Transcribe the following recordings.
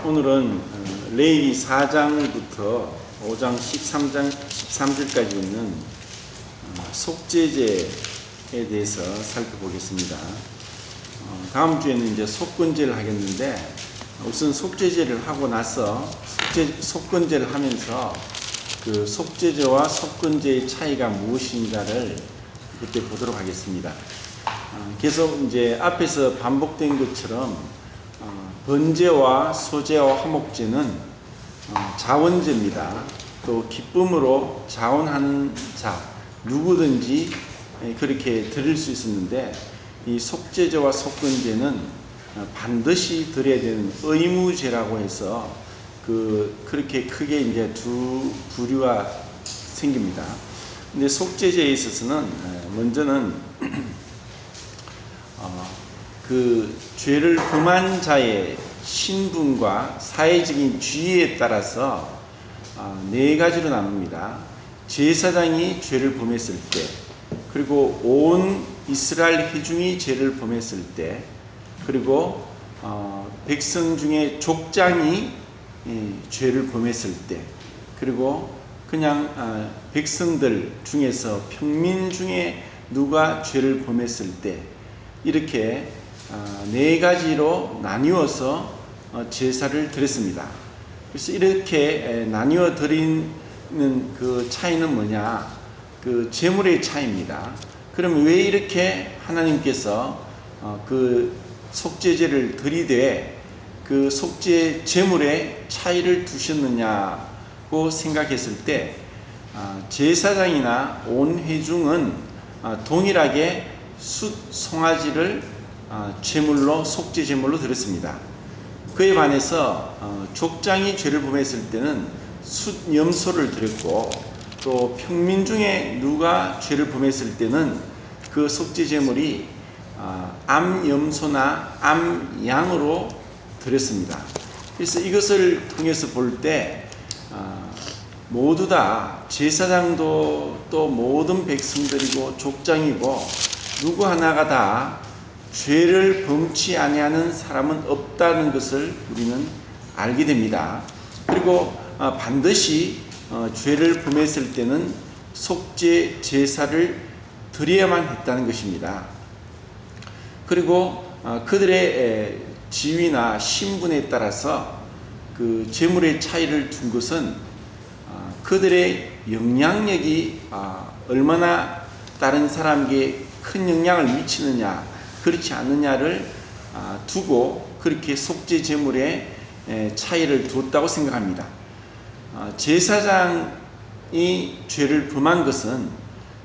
오늘은 레위기 4장부터 5장 13절까지 있는 속죄제에 대해서 살펴보겠습니다. 다음 주에는 이제 속건제를 하겠는데, 우선 속죄제를 하고 나서 속건제를 하면서 그 속죄제와 속건제의 차이가 무엇인가를 그때 보도록 하겠습니다. 계속 이제 앞에서 반복된 것처럼 번제와 소제와 화목제는 자원제입니다. 또 기쁨으로 자원하는 자 누구든지 그렇게 드릴 수 있었는데, 이 속죄제와 속건제는 반드시 드려야 되는 의무제라고 해서 그렇게 크게 이제 두 부류가 생깁니다. 근데 속죄제에 있어서는 먼저는 그 죄를 범한 자의 신분과 사회적인 지위에 따라서 네 가지로 나눕니다. 제사장이 죄를 범했을 때, 그리고 온 이스라엘 회중이 죄를 범했을 때, 그리고 백성 중에 족장이 죄를 범했을 때, 그리고 그냥 백성들 중에서 평민 중에 누가 죄를 범했을 때, 이렇게 네 가지로 나뉘어서 제사를 드렸습니다. 그래서 이렇게 나뉘어 드리는 그 차이는 뭐냐? 그 제물의 차이입니다. 그럼 왜 이렇게 하나님께서 그 속죄제를 드리되 그 속죄 제물의 차이를 두셨느냐고 생각했을 때, 제사장이나 온 회중은 동일하게 숫 송아지를 제물로 속죄 제물로 드렸습니다. 그에 반해서 족장이 죄를 범했을 때는 숫 염소를 드렸고, 또 평민 중에 누가 죄를 범했을 때는 그 속죄 제물이 암 염소나 암 양으로 드렸습니다. 그래서 이것을 통해서 볼 때 모두 다 제사장도 또 모든 백성들이고 족장이고 누구 하나가 다 죄를 범치 아니하는 사람은 없다는 것을 우리는 알게 됩니다. 그리고 반드시 죄를 범했을 때는 속죄 제사를 드려야만 했다는 것입니다. 그리고 그들의 지위나 신분에 따라서 그 제물의 차이를 둔 것은 그들의 영향력이 얼마나 다른 사람에게 큰 영향을 미치느냐 그렇지 않느냐를 두고 그렇게 속죄 제물의 차이를 두었다고 생각합니다. 제사장이 죄를 범한 것은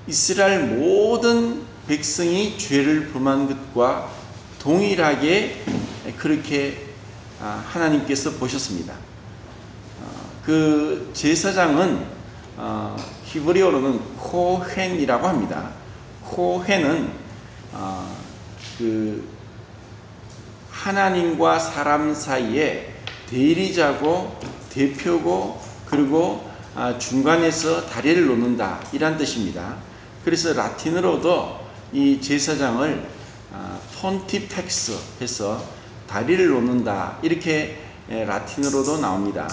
이스라엘 모든 백성이 죄를 범한 것과 동일하게 그렇게 하나님께서 보셨습니다. 그 제사장은 히브리어로는 코헨이라고 합니다. 코헨은 그 하나님과 사람 사이에 대리자고 대표고, 그리고 중간에서 다리를 놓는다 이란 뜻입니다. 그래서 라틴어로도 이 제사장을 폰티펙스 해서 다리를 놓는다 이렇게 라틴어로도 나옵니다.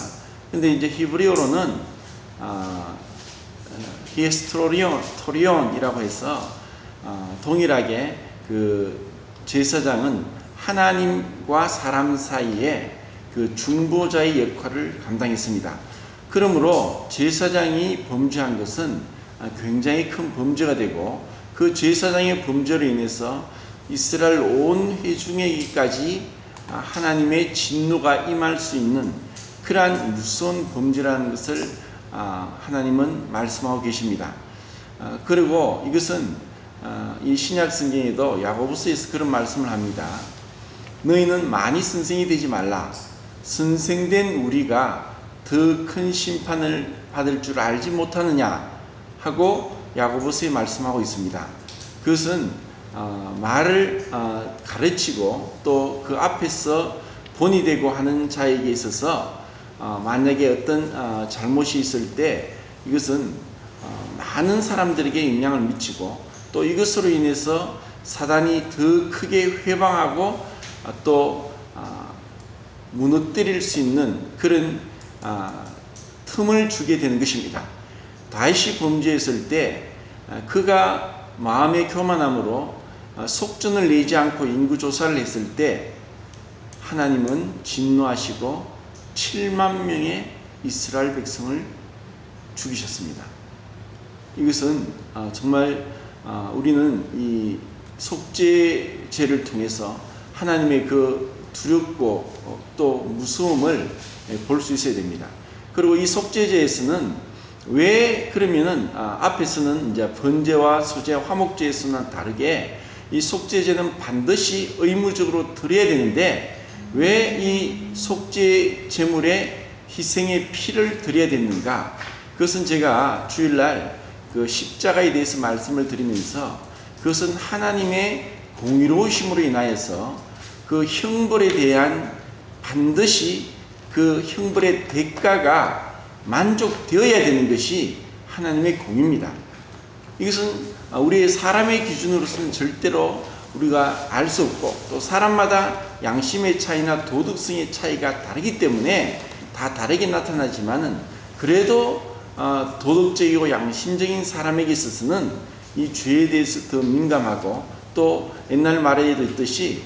근데 이제 히브리어로는 히에스토리온이라고 해서 동일하게 그 제사장은 하나님과 사람 사이에 그 중보자의 역할을 감당했습니다. 그러므로 제사장이 범죄한 것은 굉장히 큰 범죄가 되고, 그 제사장의 범죄로 인해서 이스라엘 온 회중에게까지 하나님의 진노가 임할 수 있는 그러한 무서운 범죄라는 것을 하나님은 말씀하고 계십니다. 그리고 이것은 이 신약 성경에도 야고보서에서 그런 말씀을 합니다. 너희는 많이 선생이 되지 말라. 선생된 우리가 더 큰 심판을 받을 줄 알지 못하느냐 하고 야고보서에 말씀하고 있습니다. 그것은 말을 가르치고 또 그 앞에서 본이 되고 하는 자에게 있어서 만약에 어떤 잘못이 있을 때 이것은 많은 사람들에게 영향을 미치고, 또 이것으로 인해서 사단이 더 크게 회방하고 또 무너뜨릴 수 있는 그런 틈을 주게 되는 것입니다. 다윗이 범죄했을 때 그가 마음의 교만함으로 속전을 내지 않고 인구조사를 했을 때 하나님은 진노하시고 7만 명의 이스라엘 백성을 죽이셨습니다. 이것은 정말 우리는 이 속죄제를 통해서 하나님의 그 두렵고 또 무서움을 볼 수 있어야 됩니다. 그리고 이 속죄제에서는 왜 그러면은 앞에서는 이제 번제와 소제, 화목제에서는 다르게 이 속죄제는 반드시 의무적으로 드려야 되는데 왜 이 속죄 제물에 희생의 피를 드려야 됐는가? 그것은 제가 주일날 그 십자가에 대해서 말씀을 드리면서 그것은 하나님의 공의로우심으로 인하여서 그 형벌에 대한 반드시 그 형벌의 대가가 만족되어야 되는 것이 하나님의 공의입니다. 이것은 우리의 사람의 기준으로서는 절대로 우리가 알 수 없고 또 사람마다 양심의 차이나 도덕성의 차이가 다르기 때문에 다 다르게 나타나지만은 그래도 도덕적이고 양심적인 사람에게 있어서는 이 죄에 대해서 더 민감하고 또 옛날 말에도 있듯이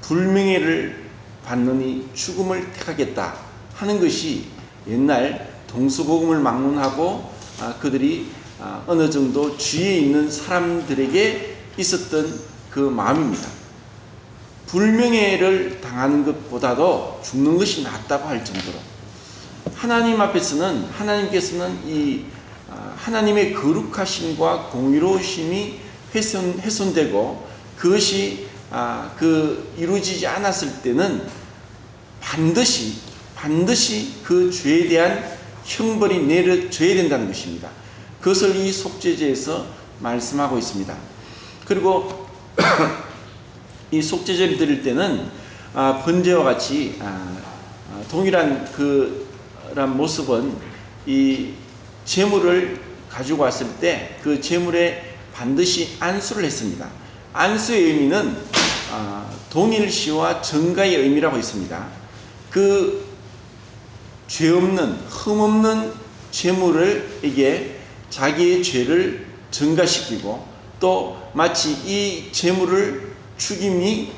불명예를 받느니 죽음을 택하겠다 하는 것이 옛날 동서고금을 막론하고 그들이 어느 정도 지혜 있는 사람들에게 있었던 그 마음입니다. 불명예를 당하는 것보다도 죽는 것이 낫다고 할 정도로 하나님 앞에서는 하나님께서는 이 하나님의 거룩하심과 공의로우심이 훼손되고 그것이 이루어지지 않았을 때는 반드시 그 죄에 대한 형벌이 내려져야 된다는 것입니다. 그것을 이 속죄제에서 말씀하고 있습니다. 그리고 이 속죄제를 드릴 때는 번제와 같이 동일한 그런 모습은 이 제물을 가지고 왔을 때 그 제물에 반드시 안수를 했습니다. 안수의 의미는 동일시와 정가의 의미라고 있습니다. 그 죄 없는 흠 없는 제물에게 자기의 죄를 전가시키고 또 마치 이 제물을 죽임이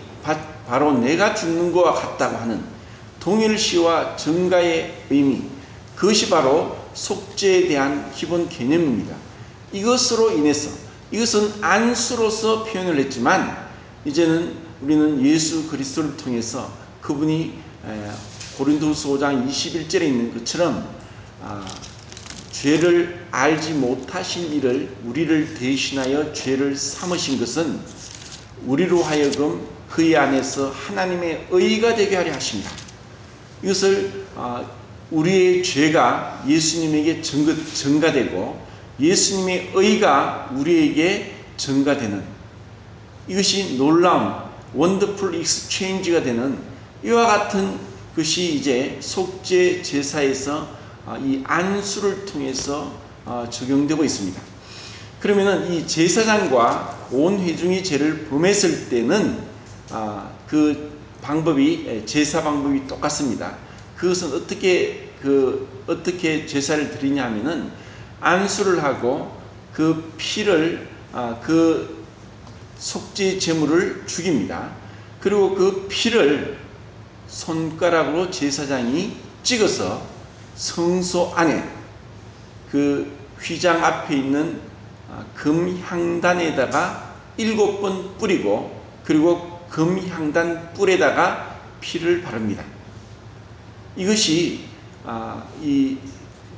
바로 내가 죽는 것과 같다고 하는 동일시와 정가의 의미, 그것이 바로 속죄에 대한 기본 개념입니다. 이것으로 인해서 이것은 안수로서 표현을 했지만 이제는 우리는 예수 그리스도를 통해서 그분이 고린도후서 5장 21절에 있는 것처럼 죄를 알지 못하신 이를 우리를 대신하여 죄를 삼으신 것은 우리로 하여금 그의 안에서 하나님의 의가 되게 하려 하십니다. 이것을 우리의 죄가 예수님에게 전가되고 예수님의 의가 우리에게 전가되는 이것이 놀라운 원더풀 익스체인지가 되는 이와 같은 것이 이제 속죄 제사에서 이 안수를 통해서 적용되고 있습니다. 그러면은 이 제사장과 온 회중이 죄를 범했을 때는 그 방법이 제사 방법이 똑같습니다. 그것은 어떻게 제사를 드리냐 하면은 안수를 하고 그 피를 그 속죄 제물을 죽입니다. 그리고 그 피를 손가락으로 제사장이 찍어서 성소 안에 그 휘장 앞에 있는 금향단에다가 7번 뿌리고 그리고 금향단 뿔에다가 피를 바릅니다. 이것이 이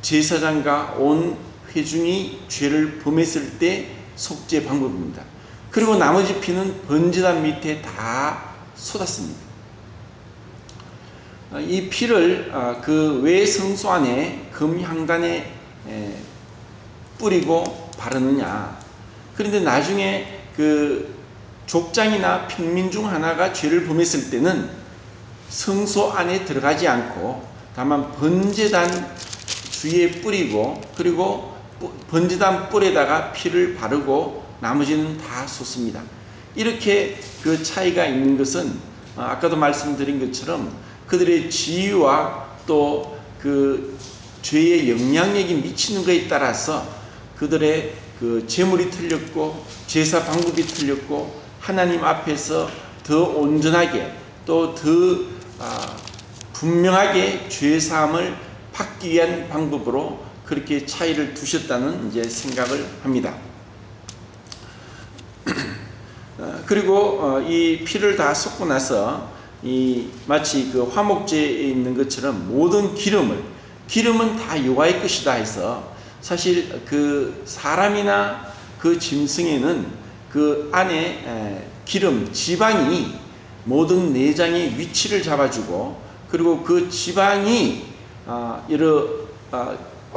제사장과 온 회중이 죄를 범했을 때 속죄 방법입니다. 그리고 나머지 피는 번제단 밑에 다 쏟았습니다. 이 피를 그 외 성소 안에 금향단에 뿌리고 바르느냐. 그런데 나중에 그 족장이나 평민 중 하나가 죄를 범했을 때는 성소 안에 들어가지 않고 다만 번제단 주위에 뿌리고 그리고 번제단 뿔에다가 피를 바르고 나머지는 다 쏟습니다. 이렇게 그 차이가 있는 것은 아까도 말씀드린 것처럼 그들의 지위와 또 그 죄의 영향력이 미치는 것에 따라서 그들의 그 제물이 틀렸고 제사 방법이 틀렸고 하나님 앞에서 더 온전하게 또 더 분명하게 죄 사함을 받기 위한 방법으로 그렇게 차이를 두셨다는 이제 생각을 합니다. 그리고 이 피를 다 쏟고 나서 이 마치 그 화목제에 있는 것처럼 모든 기름은 다 여호와의 것이다 해서 사실 그 사람이나 그 짐승에는 그 안에 기름, 지방이 모든 내장의 위치를 잡아주고 그리고 그 지방이 여러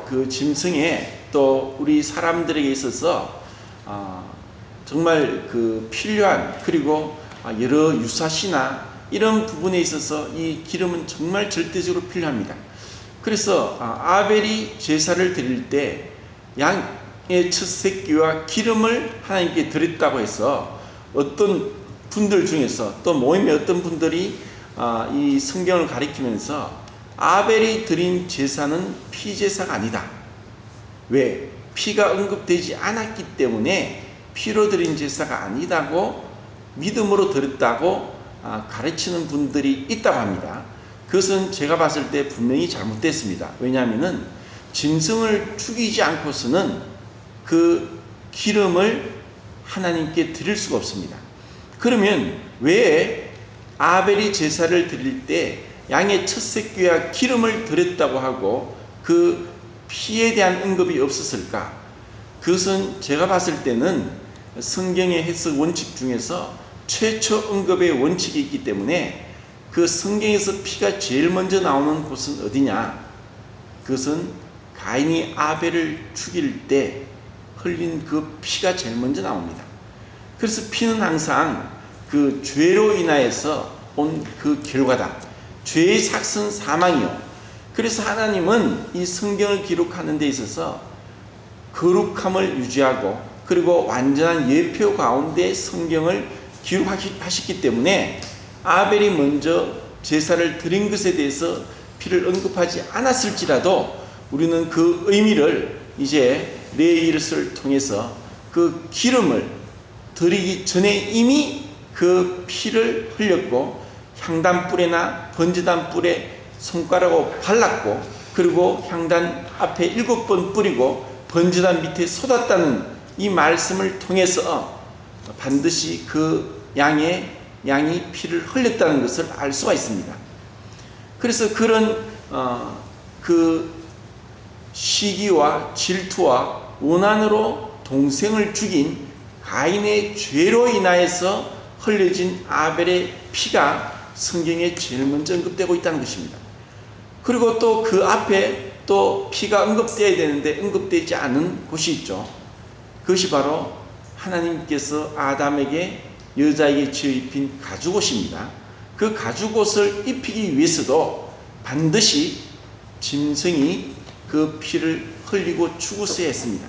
그 짐승에 또 우리 사람들에게 있어서 정말 그 필요한 그리고 여러 유사시나 이런 부분에 있어서 이 기름은 정말 절대적으로 필요합니다. 그래서 아벨이 제사를 드릴 때 양의 첫 새끼와 기름을 하나님께 드렸다고 해서 어떤 분들 중에서 또 모임의 어떤 분들이 이 성경을 가리키면서 아벨이 드린 제사는 피제사가 아니다. 왜? 피가 언급되지 않았기 때문에 피로 드린 제사가 아니다고 믿음으로 드렸다고 가르치는 분들이 있다고 합니다. 그것은 제가 봤을 때 분명히 잘못됐습니다. 왜냐하면 짐승을 죽이지 않고서는 그 기름을 하나님께 드릴 수가 없습니다. 그러면 왜 아벨이 제사를 드릴 때 양의 첫 새끼와 기름을 드렸다고 하고 그 피에 대한 언급이 없었을까? 그것은 제가 봤을 때는 성경의 해석 원칙 중에서 최초 언급의 원칙이 있기 때문에 그 성경에서 피가 제일 먼저 나오는 곳은 어디냐? 그것은 가인이 아벨을 죽일 때 흘린 그 피가 제일 먼저 나옵니다. 그래서 피는 항상 그 죄로 인하여서 온 그 결과다. 죄의 삭은 사망이요. 그래서 하나님은 이 성경을 기록하는 데 있어서 거룩함을 유지하고 그리고 완전한 예표 가운데 성경을 기록하셨기 때문에 아벨이 먼저 제사를 드린 것에 대해서 피를 언급하지 않았을지라도 우리는 그 의미를 이제 레위기를 통해서 그 기름을 드리기 전에 이미 그 피를 흘렸고 향단불에나 번제단불에 손가락으로 발랐고 그리고 향단 앞에 7번 뿌리고 번제단 밑에 쏟았다는 이 말씀을 통해서 반드시 그 양이 피를 흘렸다는 것을 알 수가 있습니다. 그래서 그런 그 시기와 질투와 원한으로 동생을 죽인 가인의 죄로 인하여서 흘려진 아벨의 피가 성경에 제일 먼저 언급되고 있다는 것입니다. 그리고 또 그 앞에 또 피가 언급되어야 되는데 언급되지 않은 곳이 있죠. 그것이 바로 하나님께서 아담에게 여자에게 지어 입힌 가죽옷입니다. 그 가죽옷을 입히기 위해서도 반드시 짐승이 그 피를 흘리고 죽었어야 했습니다.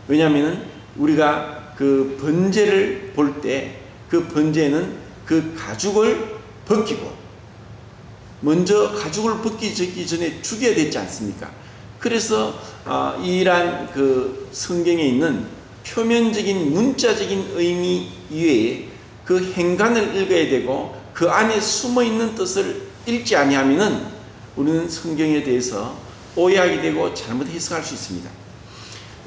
왜냐하면 우리가 그 번제를 볼 때 그 번제는 그 가죽을 벗기고 먼저 가죽을 벗기기 전에 죽여야 되지 않습니까? 그래서 이러한 그 성경에 있는 표면적인 문자적인 의미 이외에 그 행간을 읽어야 되고 그 안에 숨어있는 뜻을 읽지 아니하면은 우리는 성경에 대해서 오해하게 되고 잘못 해석할 수 있습니다.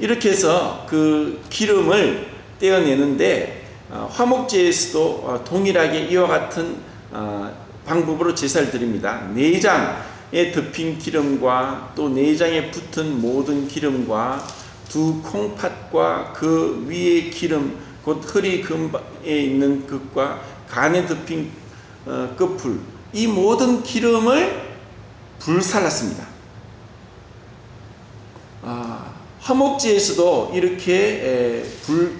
이렇게 해서 그 기름을 떼어내는데 화목제에서도 동일하게 이와 같은 방법으로 제사를 드립니다. 내장에 덮인 기름과 또 내장에 붙은 모든 기름과 두 콩팥과 그 위의 기름 곧 허리 근방에 있는 것과 간에 덮인 끝풀 이 모든 기름을 불살랐습니다. 화목제에서도 이렇게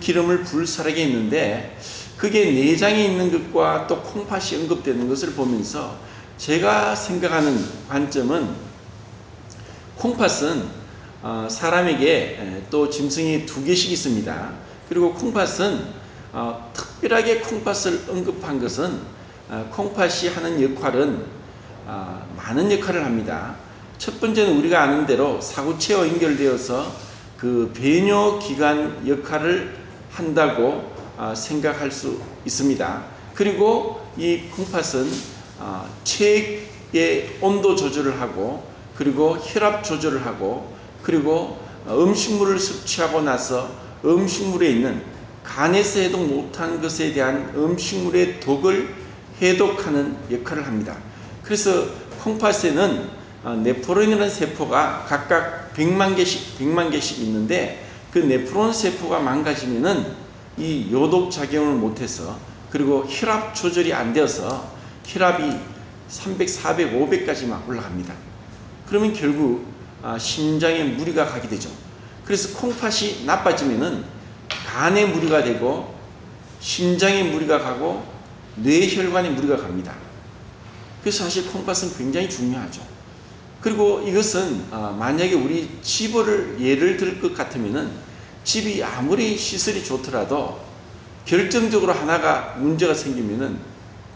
기름을 불살하게 했는데 그게 내장에 있는 것과 또 콩팥이 언급되는 것을 보면서 제가 생각하는 관점은 콩팥은 사람에게 또 짐승이 2개씩 있습니다. 그리고 콩팥은 특별하게 콩팥을 언급한 것은 콩팥이 하는 역할은 많은 역할을 합니다. 첫 번째는 우리가 아는 대로 사구체와 연결되어서 그 배뇨기관 역할을 한다고 생각할 수 있습니다. 그리고 이 콩팥은 체액의 온도 조절을 하고, 그리고 혈압 조절을 하고, 그리고 음식물을 섭취하고 나서 음식물에 있는 간에서 해독 못한 것에 대한 음식물의 독을 해독하는 역할을 합니다. 그래서 콩팥에는 네프론이라는 세포가 각각 100만 개씩 있는데, 그 네프론 세포가 망가지면은 이 요독 작용을 못해서, 그리고 혈압 조절이 안 되어서 혈압이 300, 400, 500까지 막 올라갑니다. 그러면 결국 심장에 무리가 가게 되죠. 그래서 콩팥이 나빠지면은 간에 무리가 되고, 심장에 무리가 가고, 뇌혈관에 무리가 갑니다. 그래서 사실 콩팥은 굉장히 중요하죠. 그리고 이것은 만약에 우리 집을 예를 들 것 같으면은, 집이 아무리 시설이 좋더라도 결정적으로 하나가 문제가 생기면은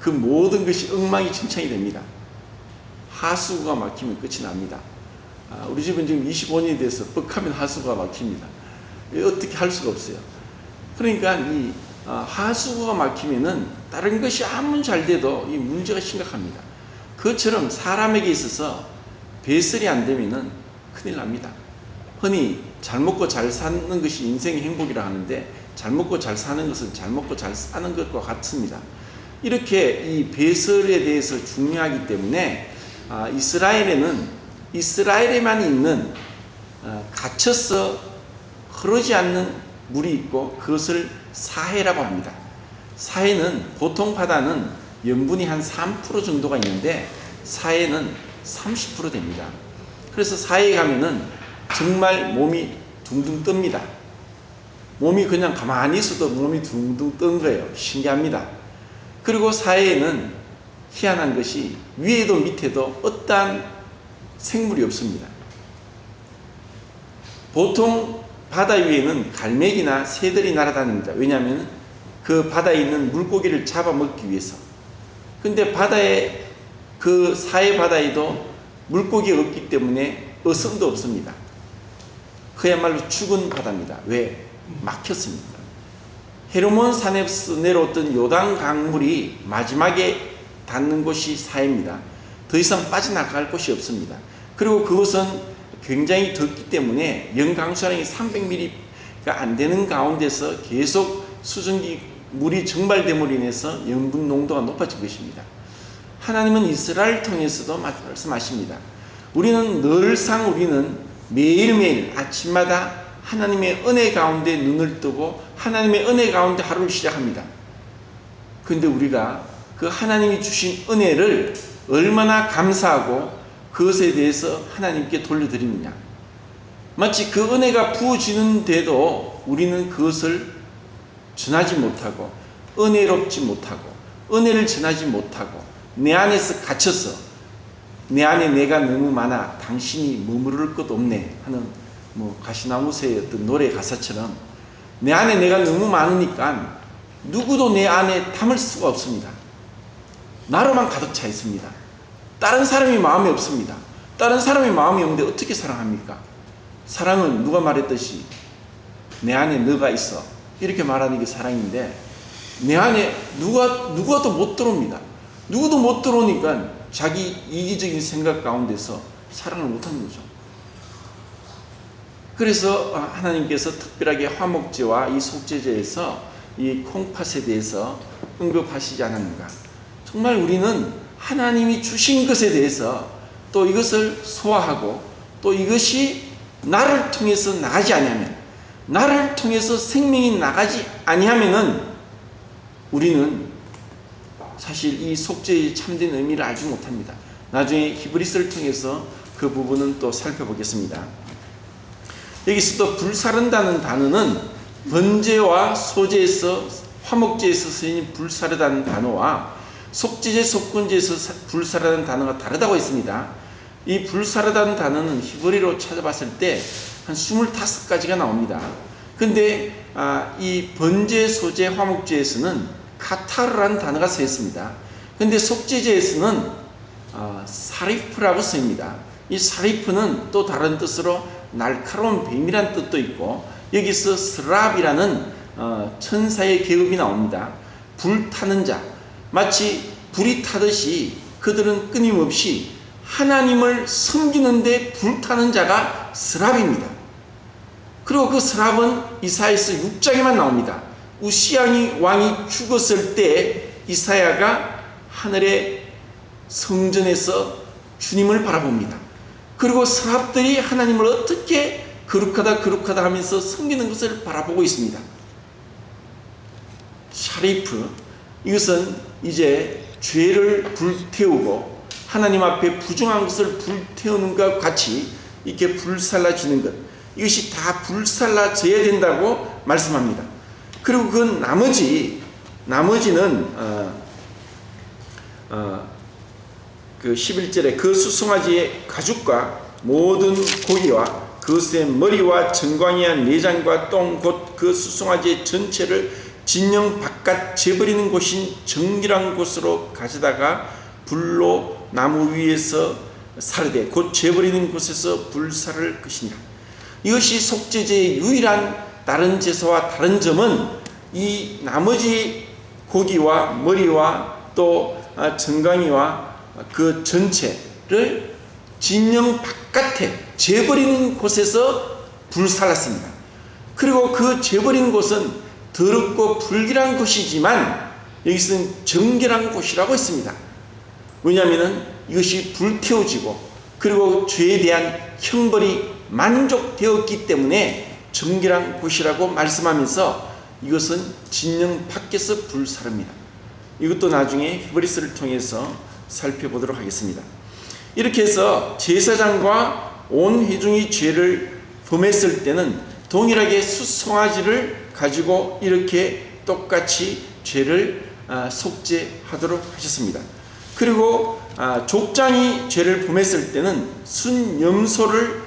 그 모든 것이 엉망진창이 됩니다. 하수구가 막히면 끝이 납니다. 우리 집은 지금 25년이 돼서 뻑하면 하수구가 막힙니다. 어떻게 할 수가 없어요. 그러니까 이 하수구가 막히면은 다른 것이 아무리 잘 돼도 이 문제가 심각합니다. 그것처럼 사람에게 있어서 배설이 안 되면은 큰일 납니다. 흔히 잘 먹고 잘 사는 것이 인생의 행복이라 하는데, 잘 먹고 잘 사는 것은 잘 먹고 잘 사는 것과 같습니다. 이렇게 이 배설에 대해서 중요하기 때문에 이스라엘에만 있는 갇혀서 흐르지 않는 물이 있고, 그것을 사해라고 합니다. 사해는, 보통 바다는 염분이 한 3% 정도가 있는데 사해는 30% 됩니다. 그래서 사해에 가면은 정말 몸이 둥둥 뜹니다. 몸이 그냥 가만히 있어도 몸이 둥둥 뜬 거예요. 신기합니다. 그리고 사해에는 희한한 것이 위에도 밑에도 어떠한 생물이 없습니다. 보통 바다 위에는 갈매기나 새들이 날아다닙니다. 왜냐하면 그 바다에 있는 물고기를 잡아먹기 위해서. 근데 바다에, 그 사해 바다에도 물고기가 없기 때문에 어선도 없습니다. 그야말로 죽은 바다입니다. 왜? 막혔습니다. 헤르몬 산에서 내려왔던 요단 강물이 마지막에 닿는 곳이 사해입니다. 더 이상 빠져나갈 곳이 없습니다. 그리고 그것은 굉장히 덥기 때문에 영강수량이 300ml가 안 되는 가운데서 계속 수증기 물이 증발됨으로 인해서 염분 농도가 높아진 것입니다. 하나님은 이스라엘을 통해서도 말씀하십니다. 우리는 매일매일 아침마다 하나님의 은혜 가운데 눈을 뜨고 하나님의 은혜 가운데 하루를 시작합니다. 그런데 우리가 그 하나님이 주신 은혜를 얼마나 감사하고 그것에 대해서 하나님께 돌려드리느냐. 마치 그 은혜가 부어지는데도 우리는 그것을 전하지 못하고, 은혜롭지 못하고, 은혜를 전하지 못하고, 내 안에서 갇혀서 내 안에 내가 너무 많아 당신이 머무를 것 없네 하는 가시나무새의 어떤 노래 가사처럼, 내 안에 내가 너무 많으니까 누구도 내 안에 담을 수가 없습니다. 나로만 가득 차 있습니다. 다른 사람이 마음이 없습니다. 다른 사람이 마음이 없는데 어떻게 사랑합니까? 사랑은 누가 말했듯이 내 안에 너가 있어, 이렇게 말하는 게 사랑인데, 내 안에 누가도 못 들어옵니다. 누구도 못 들어오니까 자기 이기적인 생각 가운데서 사랑을 못하는 거죠. 그래서 하나님께서 특별하게 화목제와 이 속죄제에서 이 콩팥에 대해서 언급하시지 않았는가. 정말 우리는 하나님이 주신 것에 대해서 또 이것을 소화하고, 또 이것이 나를 통해서 나가지 아니하면, 나를 통해서 생명이 나가지 아니하면은 우리는 사실 이 속죄의 참된 의미를 알지 못합니다. 나중에 히브리서를 통해서 그 부분은 또 살펴보겠습니다. 여기서 또 불사른다는 단어는 번제와 소제에서, 화목제에서 쓰인 불사르다는 단어와 속죄제, 속건제에서 불사르다는 단어가 다르다고 했습니다. 이 불사르다는 단어는 히브리로 찾아봤을 때 한 25가지가 나옵니다. 근데 이 번제, 소제, 화목제에서는 카타르라는 단어가 쓰였습니다. 근데 속죄제에서는 사리프라고 쓰입니다. 이 사리프는 또 다른 뜻으로 날카로운 뱀이란 뜻도 있고, 여기서 스랍이라는 천사의 계급이 나옵니다. 불타는 자, 마치 불이 타듯이 그들은 끊임없이 하나님을 섬기는데 불타는 자가 스랍입니다. 그리고 그 스랍은 이사야서 6장에만 나옵니다. 우시야 왕이 죽었을 때 이사야가 하늘의 성전에서 주님을 바라봅니다. 그리고 스랍들이 하나님을 어떻게 거룩하다 하면서 섬기는 것을 바라보고 있습니다. 샤리프, 이것은 이제 죄를 불태우고 하나님 앞에 부정한 것을 불태우는 것과 같이 이렇게 불살라지는 것, 이것이 다 불살라져야 된다고 말씀합니다. 그리고 그 나머지는 그 11절에 그 수송아지의 가죽과 모든 고기와 그것의 머리와 정광이와 내장과 똥 곧 그 수송아지의 전체를 진영 바깥 재버리는 곳인 정결한 곳으로 가져다가 불로 나무 위에서 사르되 곧 재버리는 곳에서 불사를 것이니라. 이것이 속죄제의 유일한 다른 제사와 다른 점은 이 나머지 고기와 머리와 또 정강이와 그 전체를 진영 바깥에 재버리는 곳에서 불살랐습니다. 그리고 그 재버리는 곳은 더럽고 불길한 곳이지만 여기서는 정결한 곳이라고 했습니다. 왜냐하면 이것이 불태워지고 그리고 죄에 대한 형벌이 만족되었기 때문에 정결한 곳이라고 말씀하면서 이것은 진영 밖에서 불사릅니다. 이것도 나중에 히브리서를 통해서 살펴보도록 하겠습니다. 이렇게 해서 제사장과 온 회중이 죄를 범했을 때는 동일하게 수송아지를 가지고 이렇게 똑같이 죄를 속죄하도록 하셨습니다. 그리고 족장이 죄를 범했을 때는 순염소를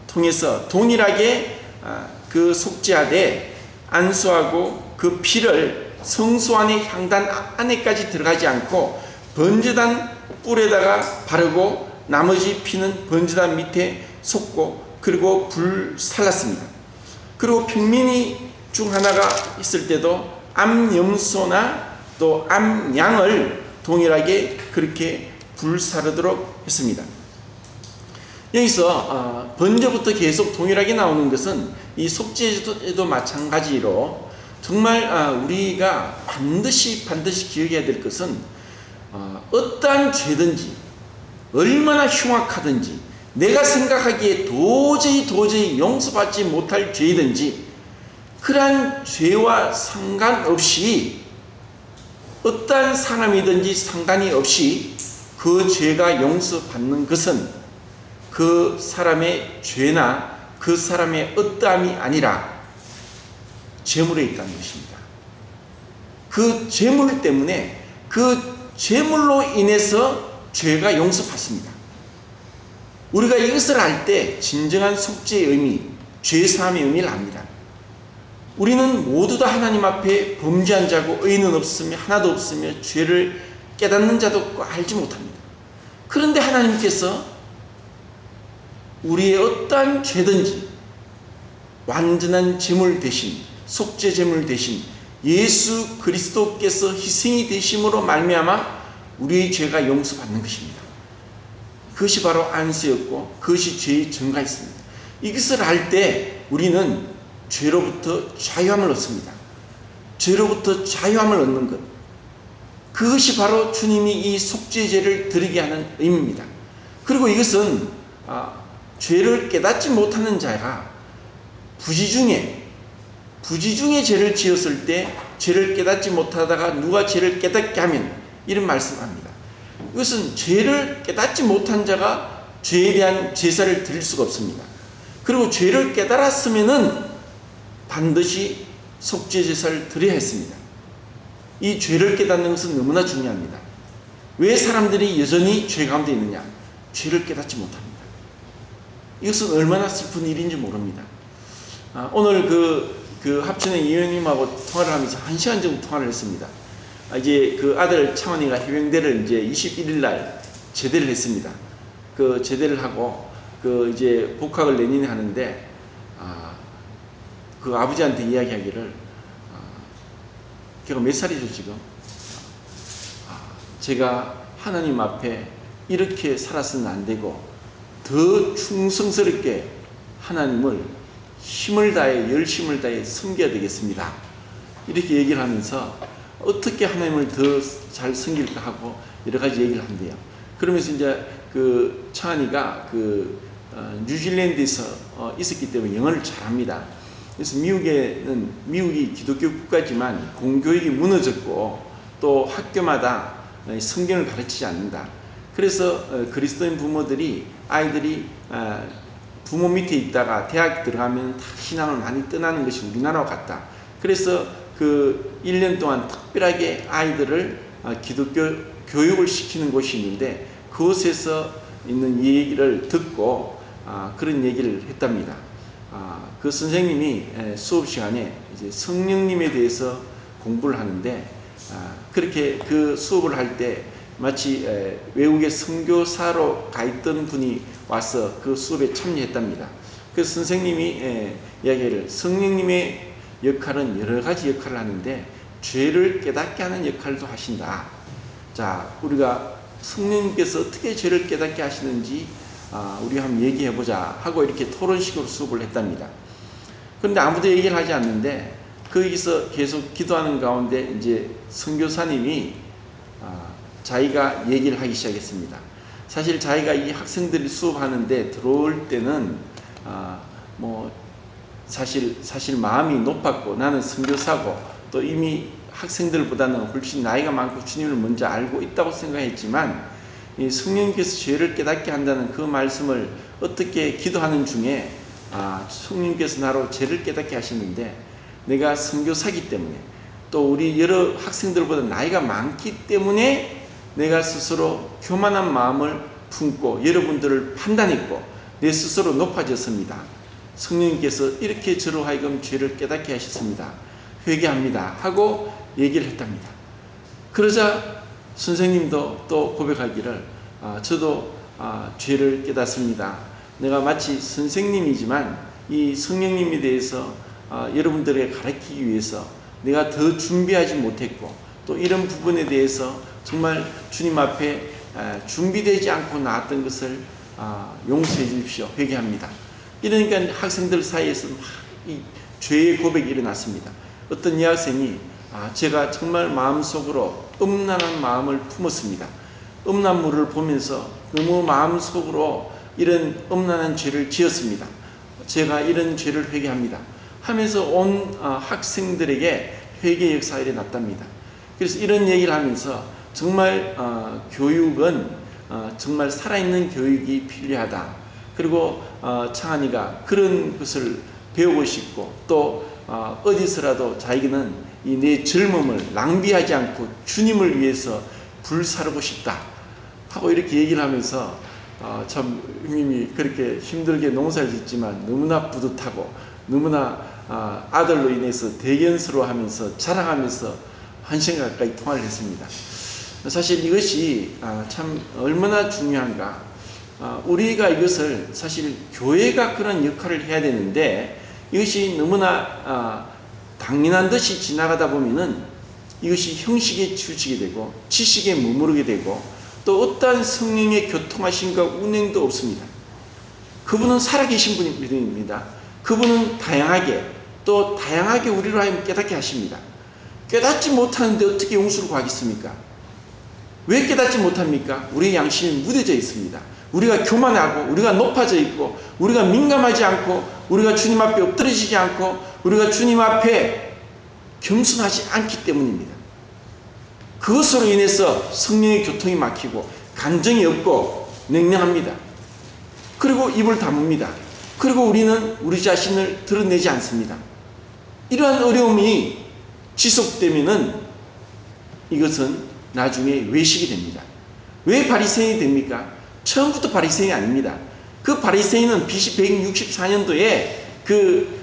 통해서 동일하게 그 속죄하되 안수하고 그 피를 성소 안의 향단 안에까지 들어가지 않고 번제단 뿔에다가 바르고 나머지 피는 번제단 밑에 쏟고 그리고 불살랐습니다. 그리고 평민이 중 하나가 있을 때도 암염소나 또 암양을 동일하게 그렇게 불사르도록 했습니다. 여기서 번제부터 계속 동일하게 나오는 것은 이 속죄에도 마찬가지로 정말 우리가 반드시 기억해야 될 것은 어떠한 죄든지 얼마나 흉악하든지 내가 생각하기에 도저히 용서받지 못할 죄이든지 그러한 죄와 상관없이 어떠한 사람이든지 상관이 없이 그 죄가 용서받는 것은 그 사람의 죄나 그 사람의 어떠함이 아니라 재물에 있다는 것입니다. 그 재물 때문에 그 재물로 인해서 죄가 용서받습니다. 우리가 이것을 알 때 진정한 속죄의 의미, 죄사함의 의미를 압니다. 우리는 모두 다 하나님 앞에 범죄한 자고 의인은 없으며 하나도 없으며 죄를 깨닫는 자도 없고 알지 못합니다. 그런데 하나님께서 우리의 어떠한 죄든지 완전한 제물 대신 속죄 제물 대신 예수 그리스도께서 희생이 되심으로 말미암아 우리의 죄가 용서받는 것입니다. 그것이 바로 안수였고 그것이 죄의 증가였습니다. 이것을 알 때 우리는 죄로부터 자유함을 얻습니다. 죄로부터 자유함을 얻는 것, 그것이 바로 주님이 이 속죄제를 드리게 하는 의미입니다. 그리고 이것은 죄를 깨닫지 못하는 자가 부지중에 죄를 지었을 때 죄를 깨닫지 못하다가 누가 죄를 깨닫게 하면 이런 말씀을 합니다. 이것은 죄를 깨닫지 못한 자가 죄에 대한 제사를 드릴 수가 없습니다. 그리고 죄를 깨달았으면은 반드시 속죄 제사를 드려야 했습니다. 이 죄를 깨닫는 것은 너무나 중요합니다. 왜 사람들이 여전히 죄 가운데 있느냐? 죄를 깨닫지 못합니다. 이것은 얼마나 슬픈 일인지 모릅니다. 오늘 그 합천의 이현님하고 통화를 하면서 1시간 정도 통화를 했습니다. 이제 그 아들 창원이가 해병대를 이제 21일 날 제대를 했습니다. 그 제대를 하고 그 이제 복학을 내년에 하는데 그 아버지한테 이야기하기를 걔가 몇 살이죠 지금? 제가 하나님 앞에 이렇게 살아서는 안 되고 더 충성스럽게 하나님을 힘을 다해 열심을 다해 섬겨야 되겠습니다. 이렇게 얘기를 하면서 어떻게 하나님을 더 잘 섬길까 하고 여러 가지 얘기를 한대요. 그러면서 이제 그 창한이가 그 뉴질랜드에서 있었기 때문에 영어를 잘합니다. 그래서 미국이 기독교 국가지만 공교육이 무너졌고 또 학교마다 성경을 가르치지 않는다. 그래서 그리스도인 부모들이 아이들이 부모 밑에 있다가 대학 들어가면 다 신앙을 많이 떠나는 것이 우리나라와 같다. 그래서 그 1년 동안 특별하게 아이들을 기독교 교육을 시키는 곳이 있는데 그곳에서 있는 얘기를 듣고 그런 얘기를 했답니다. 그 선생님이 수업 시간에 이제 성령님에 대해서 공부를 하는데 그렇게 그 수업을 할 때 마치 외국의 선교사로 가 있던 분이 와서 그 수업에 참여했답니다. 그래서 선생님이 이야기를 성령님의 역할은 여러 가지 역할을 하는데 죄를 깨닫게 하는 역할도 하신다. 자, 우리가 성령님께서 어떻게 죄를 깨닫게 하시는지 우리 한번 얘기해 보자 하고 이렇게 토론식으로 수업을 했답니다. 그런데 아무도 얘기를 하지 않는데 거기서 계속 기도하는 가운데 이제 선교사님이 자기가 얘기를 하기 시작했습니다. 사실 자기가 이 학생들이 수업하는데 들어올 때는 사실 마음이 높았고 나는 선교사고 또 이미 학생들보다는 훨씬 나이가 많고 주님을 먼저 알고 있다고 생각했지만 이 성령님께서 죄를 깨닫게 한다는 그 말씀을 어떻게 기도하는 중에 성령님께서 나로 죄를 깨닫게 하시는데 내가 선교사기 때문에 또 우리 여러 학생들보다 나이가 많기 때문에 내가 스스로 교만한 마음을 품고 여러분들을 판단했고 내 스스로 높아졌습니다. 성령님께서 이렇게 저로 하여금 죄를 깨닫게 하셨습니다. 회개합니다 하고 얘기를 했답니다. 그러자 선생님도 또 고백하기를 저도 죄를 깨닫습니다. 내가 마치 선생님이지만 이 성령님에 대해서 여러분들에게 가르치기 위해서 내가 더 준비하지 못했고 또 이런 부분에 대해서 정말 주님 앞에 준비되지 않고 나왔던 것을 용서해 주십시오. 회개합니다. 이러니까 학생들 사이에서 막 이 죄의 고백이 일어났습니다. 어떤 여학생이 제가 정말 마음속으로 음란한 마음을 품었습니다. 음란물을 보면서 너무 마음속으로 이런 음란한 죄를 지었습니다. 제가 이런 죄를 회개합니다. 하면서 온 학생들에게 회개 역사가 일어났답니다. 그래서 이런 얘기를 하면서 정말 교육은 정말 살아있는 교육이 필요하다. 그리고 창한이가 그런 것을 배우고 싶고 또 어디서라도 자기는 이 내 젊음을 낭비하지 않고 주님을 위해서 불사르고 싶다 하고 이렇게 얘기를 하면서 참 형님이 그렇게 힘들게 농사를 짓지만 너무나 뿌듯하고 너무나 아들로 인해서 대견스러워하면서 자랑하면서 1시간 가까이 통화를 했습니다. 사실 이것이 참 얼마나 중요한가. 우리가 이것을 사실 교회가 그런 역할을 해야 되는데 이것이 너무나 당연한 듯이 지나가다 보면은 이것이 형식에 치우치게 되고 지식에 머무르게 되고 또 어떠한 성령의 교통하심과 운행도 없습니다. 그분은 살아계신 분입니다. 그분은 다양하게 우리로 하여금 깨닫게 하십니다. 깨닫지 못하는데 어떻게 용서를 구하겠습니까? 왜 깨닫지 못합니까? 우리의 양심이 무뎌져 있습니다. 우리가 교만하고 우리가 높아져 있고 우리가 민감하지 않고 우리가 주님 앞에 엎드러지지 않고 우리가 주님 앞에 겸손하지 않기 때문입니다. 그것으로 인해서 성령의 교통이 막히고 감정이 없고 냉랭합니다. 그리고 입을 다뭅니다. 그리고 우리는 우리 자신을 드러내지 않습니다. 이러한 어려움이 지속되면은 이것은 나중에 외식이 됩니다. 왜 바리새인이 됩니까? 처음부터 바리새인이 아닙니다. 그 바리새인은 BC 164년도에 그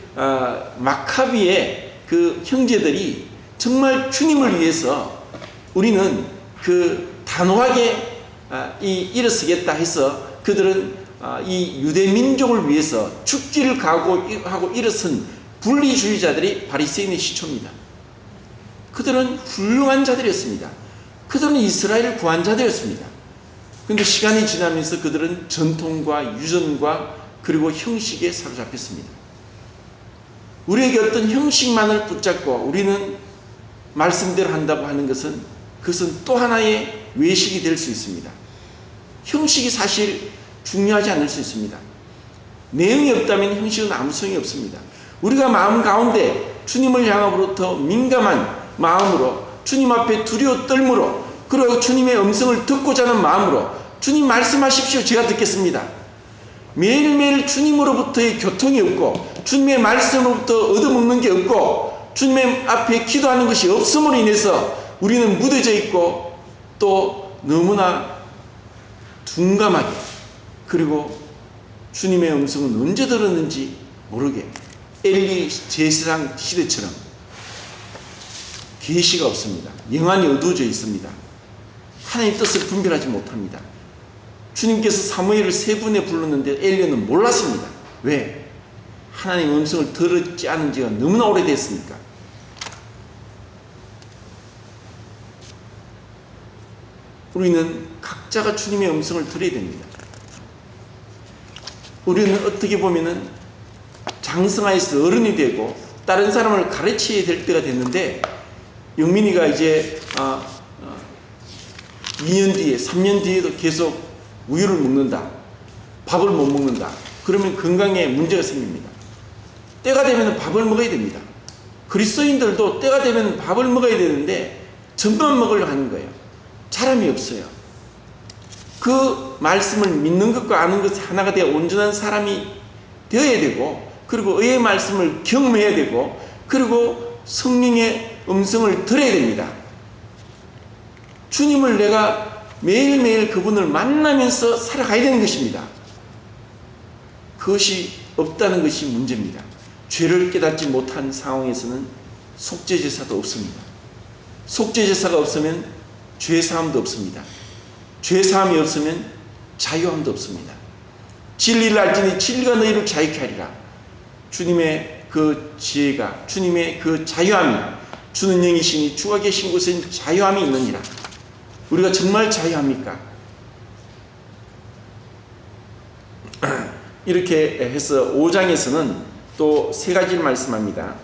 마카비의 그 형제들이 정말 주님을 위해서 우리는 그 단호하게 일어서겠다 해서 그들은 이 유대 민족을 위해서 죽기를 각오하고 일어선 분리주의자들이 바리새인의 시초입니다. 그들은 훌륭한 자들이었습니다. 그들은 이스라엘을 구한 자들이었습니다. 그런데 시간이 지나면서 그들은 전통과 유전과 그리고 형식에 사로잡혔습니다. 우리에게 어떤 형식만을 붙잡고 우리는 말씀대로 한다고 하는 것은 그것은 또 하나의 외식이 될 수 있습니다. 형식이 사실 중요하지 않을 수 있습니다. 내용이 없다면 형식은 아무 소용이 없습니다. 우리가 마음 가운데 주님을 향하로부터 민감한 마음으로 주님 앞에 두려워 떨므로 그리고 주님의 음성을 듣고자 하는 마음으로 주님 말씀하십시오. 제가 듣겠습니다. 매일매일 주님으로부터의 교통이 없고 주님의 말씀으로부터 얻어먹는 게 없고 주님의 앞에 기도하는 것이 없음으로 인해서 우리는 무뎌져 있고 또 너무나 둔감하게 그리고 주님의 음성은 언제 들었는지 모르게 엘리 제사장 시대처럼 계시가 없습니다. 영안이 어두워져 있습니다. 하나님의 뜻을 분별하지 못합니다. 주님께서 사무엘을 3번에 불렀는데 엘리야는 몰랐습니다. 왜? 하나님의 음성을 들었지 않은 지가 너무나 오래됐으니까. 우리는 각자가 주님의 음성을 들어야 됩니다. 우리는 어떻게 보면은 장성하여서 어른이 되고 다른 사람을 가르쳐야 될 때가 됐는데 영민이가 이제 2년 뒤에 3년 뒤에도 계속 우유를 먹는다. 밥을 못 먹는다. 그러면 건강에 문제가 생깁니다. 때가 되면 밥을 먹어야 됩니다. 그리스도인들도 때가 되면 밥을 먹어야 되는데 젖만 먹으려고 하는 거예요. 사람이 없어요. 그 말씀을 믿는 것과 아는 것이 하나가 되어 온전한 사람이 되어야 되고 그리고 의의 말씀을 경험해야 되고 그리고 성령의 음성을 들어야 됩니다. 주님을 내가 매일매일 그분을 만나면서 살아가야 되는 것입니다. 그것이 없다는 것이 문제입니다. 죄를 깨닫지 못한 상황에서는 속죄제사도 없습니다. 속죄제사가 없으면 죄사함도 없습니다. 죄사함이 없으면 자유함도 없습니다. 진리를 알지니 진리가 너희를 자유케 하리라. 주님의 그 지혜가 주님의 그 자유함이 주는 영이시니 주가 계신 곳엔 자유함이 있느니라. 우리가 정말 자유합니까? 이렇게 해서 5장에서는 또 3가지를 말씀합니다.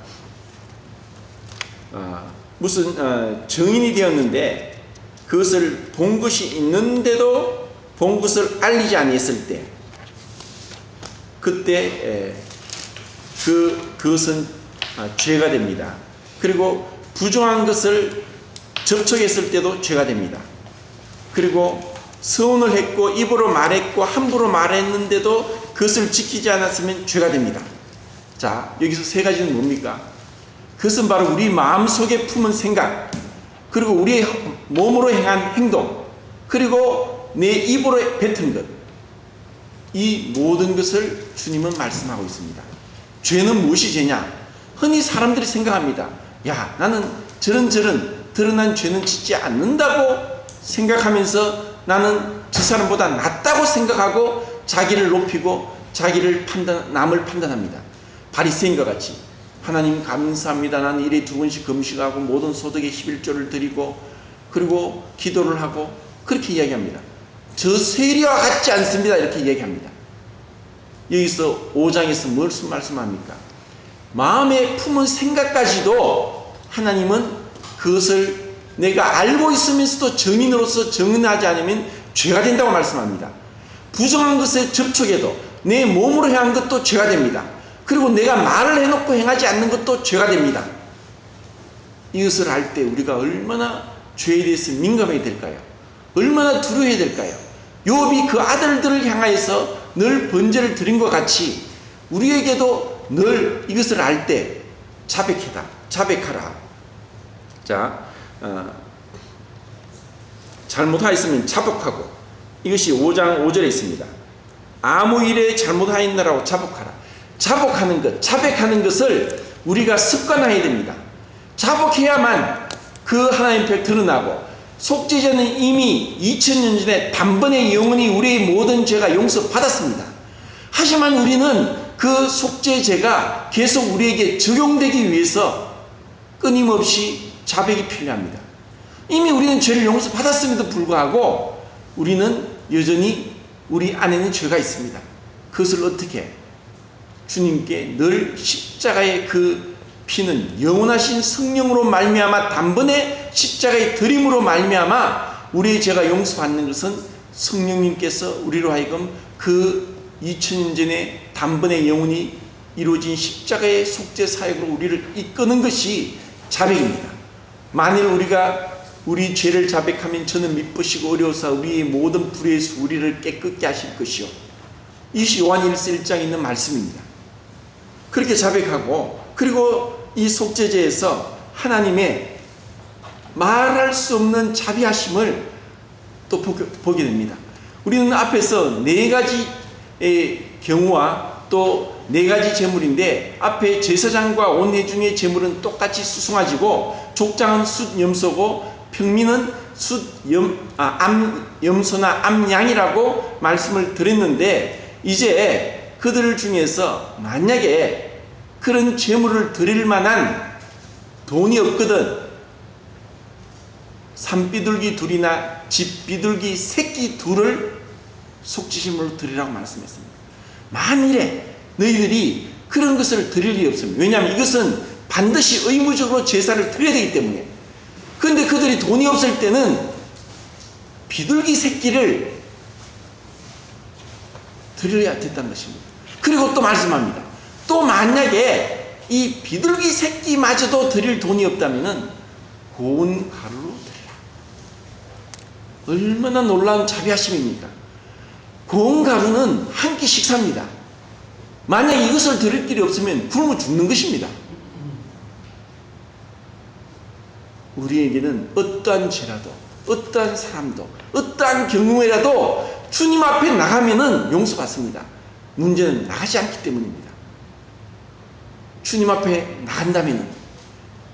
무슨 정인이 되었는데 그것을 본 것이 있는데도 본 것을 알리지 아니했을 때 그때 그것은 죄가 됩니다. 그리고 부정한 것을 접촉했을 때도 죄가 됩니다. 그리고 서운을 했고 입으로 말했고 함부로 말했는데도 그것을 지키지 않았으면 죄가 됩니다. 자, 여기서 3가지는 뭡니까? 그것은 바로 우리 마음속에 품은 생각 그리고 우리의 몸으로 행한 행동 그리고 내 입으로 뱉은 것 이 모든 것을 주님은 말씀하고 있습니다. 죄는 무엇이 죄냐? 흔히 사람들이 생각합니다. 야, 나는 저런 드러난 죄는 짓지 않는다고 생각하면서 나는 저 사람보다 낫다고 생각하고 자기를 높이고 자기를 남을 판단합니다. 바리새인과 같이 하나님 감사합니다. 나는 일에 2번씩 금식하고 모든 소득의 11조를 드리고 그리고 기도를 하고 그렇게 이야기합니다. 저 세리와 같지 않습니다. 이렇게 이야기합니다. 여기서 5장에서 무엇을 말씀합니까? 마음에 품은 생각까지도 하나님은 그것을 내가 알고 있으면서도 정인으로서 정인하지 않으면 죄가 된다고 말씀합니다. 부정한 것에 접촉해도 내 몸으로 행한 것도 죄가 됩니다. 그리고 내가 말을 해놓고 행하지 않는 것도 죄가 됩니다. 이것을 알 때 우리가 얼마나 죄에 대해서 민감해야 될까요? 얼마나 두려워해야 될까요? 욥이 그 아들들을 향하여서 늘 번제를 드린 것 같이 우리에게도 늘 이것을 알 때 자백하라. 자, 잘못하였으면 자복하고 이것이 5장 5절에 있습니다. 아무 일에 잘못하였느라고 자복하라. 자복하는 것, 자백하는 것을 우리가 습관화해야 됩니다. 자복해야만 그 하나님 앞에 드러나고 속죄제는 이미 2000년 전에 단번에 영원히 우리의 모든 죄가 용서받았습니다. 하지만 우리는 그 속죄제가 계속 우리에게 적용되기 위해서 끊임없이 자백이 필요합니다. 이미 우리는 죄를 용서받았음에도 불구하고 우리는 여전히 우리 안에는 죄가 있습니다. 그것을 어떻게? 주님께 늘 십자가의 그 피는 영원하신 성령으로 말미암아 단번에 십자가의 드림으로 말미암아 우리의 죄가 용서받는 것은 성령님께서 우리로 하여금 그 2000년 전에 단번에 영원히 이루어진 십자가의 속죄 사역으로 우리를 이끄는 것이 자백입니다. 만일 우리가 우리 죄를 자백하면 저는 미쁘시고 어려워서 우리의 모든 불의에서 우리를 깨끗게 하실 것이요. 이것이 요한 1서 1장에 있는 말씀입니다. 그렇게 자백하고 그리고 이 속죄제에서 하나님의 말할 수 없는 자비하심을 또 보게 됩니다. 우리는 앞에서 4가지의 경우와 또 4가지 제물인데 앞에 제사장과 온내 중의 제물은 똑같이 수송아지고 족장은 숫 염소고 평민은 염소나 암양이라고 말씀을 드렸는데 이제 그들 중에서 만약에 그런 제물을 드릴 만한 돈이 없거든 산비둘기 둘이나 집비둘기 새끼 둘을 속죄제물로 드리라고 말씀했습니다. 만일에 너희들이 그런 것을 드릴 일이 없습니다. 왜냐하면 이것은 반드시 의무적으로 제사를 드려야 되기 때문에. 그런데 그들이 돈이 없을 때는 비둘기 새끼를 드려야 됐다는 것입니다. 그리고 또 말씀합니다. 또 만약에 이 비둘기 새끼마저도 드릴 돈이 없다면 고운 가루로 드려라. 얼마나 놀라운 자비하심입니까? 고운 가루는 한 끼 식사입니다. 만약 이것을 드릴 길이 없으면 굶어 죽는 것입니다. 우리에게는 어떠한 죄라도 어떠한 사람도 어떠한 경우에라도 주님 앞에 나가면은 용서받습니다. 문제는 나가지 않기 때문입니다. 주님 앞에 나간다면은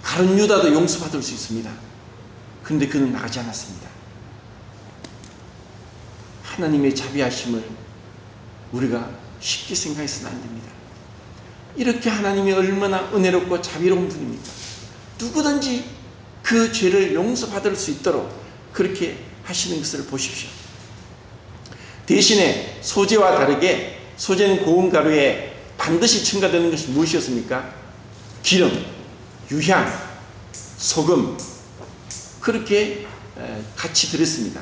가룟 유다도 용서받을 수 있습니다. 그런데 그는 나가지 않았습니다. 하나님의 자비하심을 우리가 쉽게 생각해서는 안 됩니다. 이렇게 하나님이 얼마나 은혜롭고 자비로운 분입니까? 누구든지 그 죄를 용서받을 수 있도록 그렇게 하시는 것을 보십시오. 대신에 소재와 다르게 소재는 고운 가루에 반드시 첨가되는 것이 무엇이었습니까? 기름, 유향, 소금 그렇게 같이 들었습니다.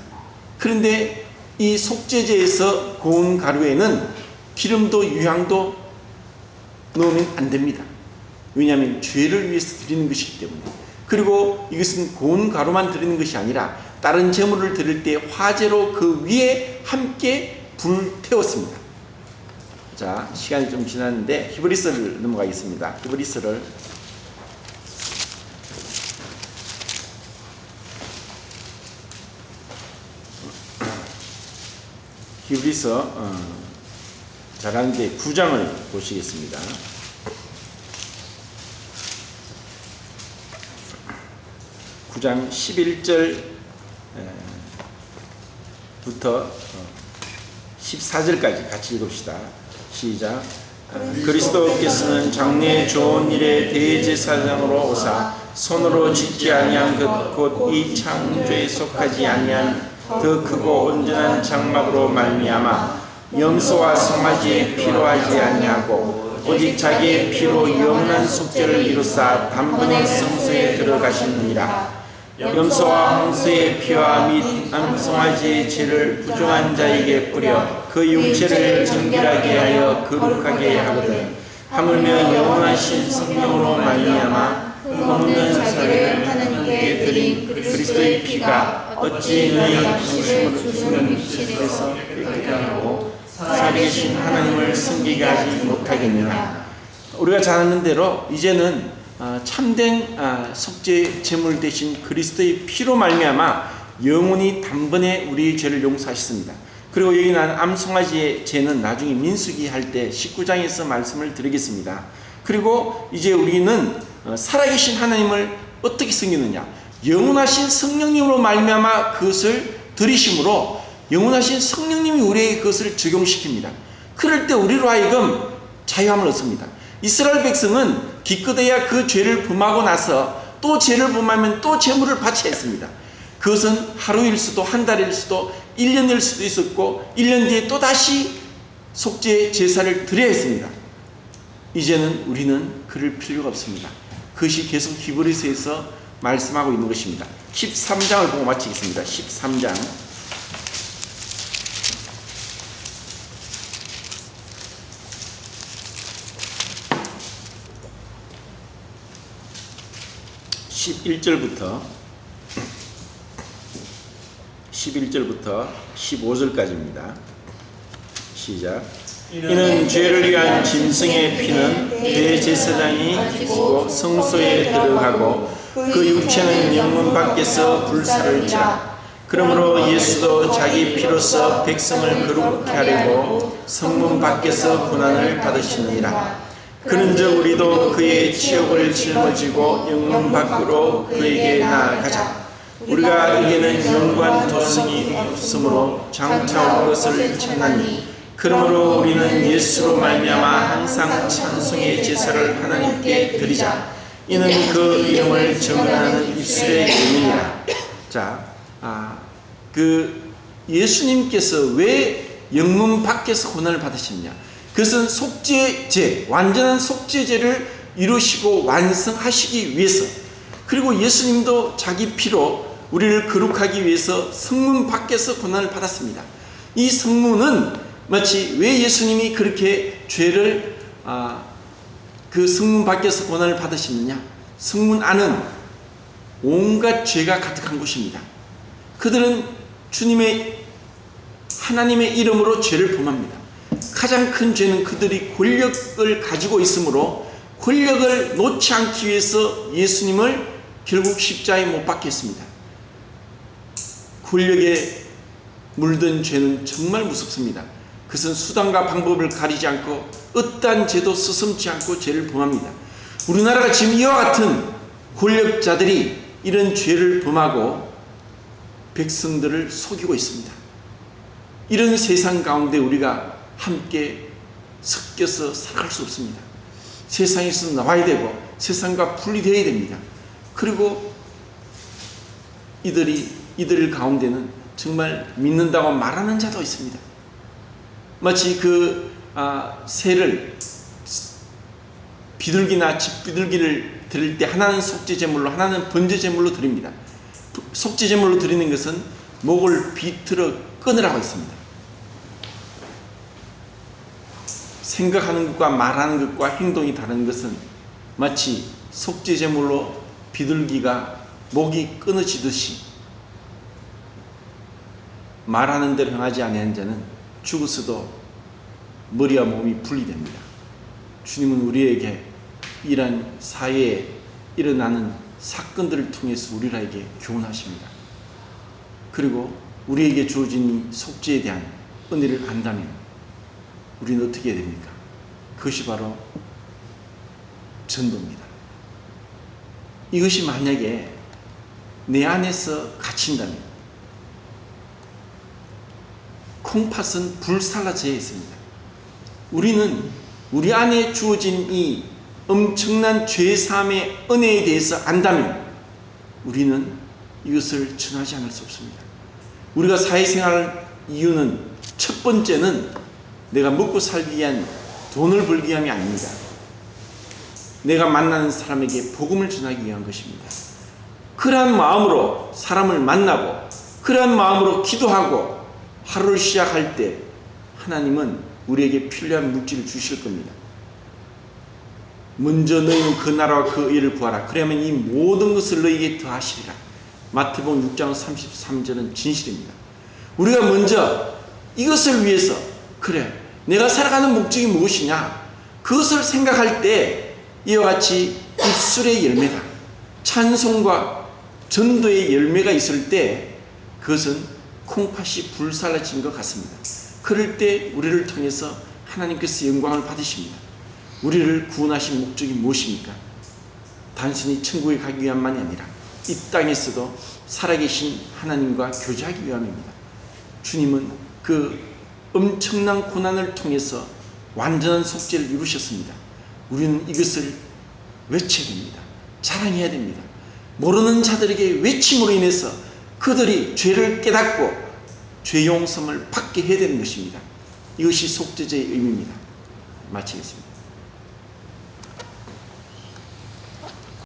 그런데 이 속죄제에서 고운 가루에는 기름도 유향도 넣으면 안 됩니다. 왜냐하면 죄를 위해서 드리는 것이기 때문에. 그리고 이것은 고운 가루만 드리는 것이 아니라 다른 제물을 드릴 때 화재로 그 위에 함께 불을 태웠습니다. 자, 시간이 좀 지났는데 히브리서를 넘어가겠습니다. 히브리서를 잘하는데 9장을 보시겠습니다. 9장 11절부터 14절까지 같이 읽읍시다. 시작. 그리스도께서는 장래의 좋은 일의 대제사장으로 오사 손으로 짓지 아니한 것 곧 이 창조에 속하지 아니한 더 크고 온전한 장막으로 말미암아 염소와 송아지에 피로 하지 아니하고 오직 자기의 피로 영원한 속죄를 이루사 단번에 성소에 들어가시느니라. 염소와 홍수의 피와 및 암송아지의 죄를 부정한 자에게 뿌려 그 육체를 정결하게 하여 거룩하게 하거든 하물며 영원하신 성령으로 말미암아 흠없는 사례를 하나님께 드린 그리스도의 피가 어찌 너희 중심으로 입술에서 깨끗게 하고 살아계신 하나님을 섬기게 하지 못하겠느냐. 우리가 잘 아는 대로 이제는 참된 속죄 제물 대신 그리스도의 피로 말미암아 영원히 단번에 우리의 죄를 용서하셨습니다. 그리고 여기 나온 암송아지의 죄는 나중에 민수기 할 때 19장에서 말씀을 드리겠습니다. 그리고 이제 우리는 살아계신 하나님을 어떻게 섬기느냐? 영원하신 성령님으로 말미암아 그것을 들이심으로 영원하신 성령님이 우리에게 그것을 적용시킵니다. 그럴 때 우리로 하여금 자유함을 얻습니다. 이스라엘 백성은 기껏해야 그 죄를 범하고 나서 또 죄를 범하면 또 제물을 바쳐야 했습니다. 그것은 하루일 수도 한 달일 수도 1년일 수도 있었고 1년 뒤에 또다시 속죄 제사를 드려야 했습니다. 이제는 우리는 그럴 필요가 없습니다. 그것이 계속 히브리서에서 말씀하고 있는 것입니다. 13장을 보고 마치겠습니다. 13장 11절부터 15절까지입니다. 시작. 이는 죄를 위한 짐승의 피는 대제사장이 지고 성소에 들어가고 그 육체는 영문 밖에서 불사를 지라. 그러므로 예수도 자기 피로써 백성을 거룩케 하려고 성문 밖에서 고난을 받으시느니라. 그런즉 우리도 그의 치욕을 짊어지고 영문 밖으로 그에게 나아가자. 우리가 이게는 영관 도성이 없으므로 장차 올 것을 찾나니 그러므로 우리는 예수로 말미암아 항상 찬송의 제사를 하나님께 드리자. 이는 그 이름을 증언하는 입술의 예민이라. 자, 예수님께서 왜 영문 밖에서 고난을 받으셨냐? 그것은 속죄제, 완전한 속죄제를 이루시고 완성하시기 위해서, 그리고 예수님도 자기 피로 우리를 거룩하기 위해서 성문 밖에서 고난을 받았습니다. 이 성문은 마치 왜 예수님이 그렇게 죄를 그 성문 밖에서 고난을 받으시느냐? 성문 안은 온갖 죄가 가득한 곳입니다. 그들은 하나님의 이름으로 죄를 범합니다. 가장 큰 죄는 그들이 권력을 가지고 있으므로 권력을 놓지 않기 위해서 예수님을 결국 십자가에 못 박혔습니다. 권력에 물든 죄는 정말 무섭습니다. 그것은 수단과 방법을 가리지 않고 어떠한 죄도 서슴지 않고 죄를 범합니다. 우리나라가 지금 이와 같은 권력자들이 이런 죄를 범하고 백성들을 속이고 있습니다. 이런 세상 가운데 우리가 함께 섞여서 살아갈 수 없습니다. 세상에서 나와야 되고 세상과 분리되어야 됩니다. 그리고 이들 가운데는 정말 믿는다고 말하는 자도 있습니다. 마치 새를 비둘기나 집비둘기를 드릴 때 하나는 속죄제물로 하나는 번제제물로 드립니다. 속죄제물로 드리는 것은 목을 비틀어 끊으라고 했습니다. 생각하는 것과 말하는 것과 행동이 다른 것은 마치 속죄제물로 비둘기가 목이 끊어지듯이 말하는 대로 행하지 아니한 자는 죽어서도 머리와 몸이 분리됩니다. 주님은 우리에게 이러한 사회에 일어나는 사건들을 통해서 우리에게 교훈하십니다. 그리고 우리에게 주어진 이 속죄에 대한 은혜를 안다면 우리는 어떻게 해야 됩니까? 그것이 바로 전도입니다. 이것이 만약에 내 안에서 갇힌다면 콩팥은 불살라져야 있습니다. 우리는 우리 안에 주어진 이 엄청난 죄사함의 은혜에 대해서 안다면 우리는 이것을 전하지 않을 수 없습니다. 우리가 사회생활 이유는 첫 번째는 내가 먹고 살기 위한 돈을 벌기 위함이 아닙니다. 내가 만나는 사람에게 복음을 전하기 위한 것입니다. 그러한 마음으로 사람을 만나고 그러한 마음으로 기도하고 하루를 시작할 때 하나님은 우리에게 필요한 물질을 주실 겁니다. 먼저 너희는 그 나라와 그 의를 구하라. 그러면 이 모든 것을 너희에게 더하시리라. 마태복음 6장 33절은 진실입니다. 우리가 먼저 이것을 위해서 그래 내가 살아가는 목적이 무엇이냐 그것을 생각할 때 이와 같이 입술의 열매다. 찬송과 전도의 열매가 있을 때 그것은 콩팥이 불살라진 것 같습니다. 그럴 때 우리를 통해서 하나님께서 영광을 받으십니다. 우리를 구원하신 목적이 무엇입니까? 단순히 천국에 가기 위함만이 아니라 이 땅에서도 살아계신 하나님과 교제하기 위함입니다. 주님은 그 엄청난 고난을 통해서 완전한 속죄를 이루셨습니다. 우리는 이것을 외쳐야 됩니다. 자랑해야 됩니다. 모르는 자들에게 외침으로 인해서 그들이 죄를 깨닫고 죄 용서를 받게 해야 되는 것입니다. 이것이 속죄제의 의미입니다. 마치겠습니다.